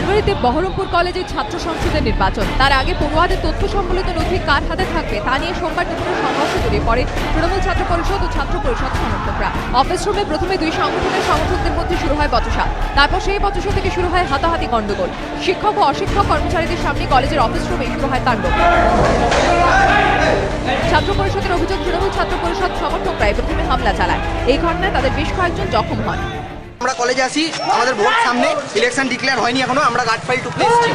জানুয়ারিতে বহরমপুর কলেজের ছাত্র সংসদের নির্বাচন। তার আগে পড়ুয়াদের তথ্য সম্বলিত নথি কার হাতে থাকবে তা নিয়ে সোমবার দুপুরে সংঘর্ষ জড়িয়ে পড়ে তৃণমূল ছাত্র পরিষদ ও ছাত্র পরিষদ সমর্থকরা। অফিস রুমে প্রথমে দুই সংগঠনের সমর্থকদের মধ্যে শুরু হয় বচসা, তারপর সেই বচসা থেকে শুরু হয় হাতাহাতি গন্ডগোল। শিক্ষক ও অশিক্ষক কর্মচারীদের সামনে কলেজের অফিস রুমে শুরু হয় তাণ্ডব। ছাত্র পরিষদের অভিযোগ, তৃণমূল ছাত্র পরিষদ সমর্থকরাই প্রথমে হামলা চালায়। এই ঘটনায় তাদের বেশ কয়েকজন জখম হন। আমরা কলেজে আসি, আমাদের ভোট সামনে, ইলেকশন ডিক্লেয়ার হয়নি এখনো, আমরা গার্ড ফাইল টুকতে এসেছি।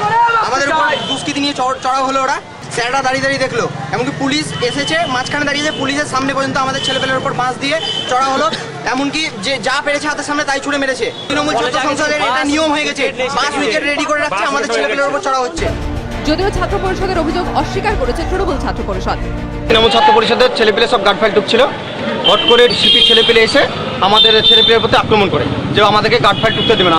আমাদের উপর দুষ্কৃতি নিয়ে চড়া হলো ওরা, স্যাররা দাঁড়িয়ে দেখলো, এমনকি পুলিশ এসেছে, মাঝখানে দাঁড়িয়েছে, পুলিশের সামনে পর্যন্ত আমাদের ছেলেপেলের উপর বাঁশ দিয়ে চড়া হলো, এমনকি যে যা পেরেছে হাতের সামনে তাই ছুড়ে মেরেছে। তৃণমূল ছাত্র সংসদের এটা নিয়ম হয়ে গেছে, 5 উইকেট রেডি করে রাখছে, আমাদের ছেলেপেলের উপর চড়া হচ্ছে। যদিও ছাত্র পরিষদের অভিযোগ অস্বীকার করেছে তৃণমূল ছাত্র পরিষদ। তৃণমূল ছাত্র পরিষদের ছেলেপেলে সব গার্ড ফাইল ঢুকছিল, হট করে সিপির ছেলেপেলে এসে আমাদের ছেলেপেলের প্রতি আক্রমণ করে যে আমাদেরকে গার্ড ফাইল ঢুকতে দেবে না।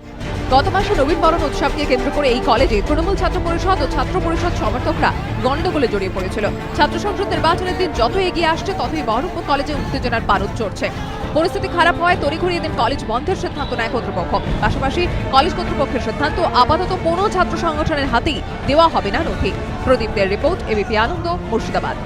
গত মাসে নবীন বরণ উৎসবকে কেন্দ্র করে এই কলেজে তৃণমূল ছাত্র পরিষদ ও ছাত্র পরিষদ সমর্থকরা গন্ডগোলে জড়িয়ে পড়েছিল। ছাত্র সংসদ নির্বাচনের দিন যত এগিয়ে আসছে ততই বহরমপুর কলেজে উত্তেজনার পারদ চড়ছে। পরিস্থিতি খারাপ হওয়ায় তড়িঘড়ি এদিন কলেজ বন্ধের সিদ্ধান্ত নেয় কর্তৃপক্ষ। পাশাপাশি কলেজ কর্তৃপক্ষের সিদ্ধান্ত, আপাতত কোনো ছাত্র সংগঠনের হাতেই দেওয়া হবে না নথি। প্রদীপদের রিপোর্ট, এবিপি আনন্দ, মুর্শিদাবাদ।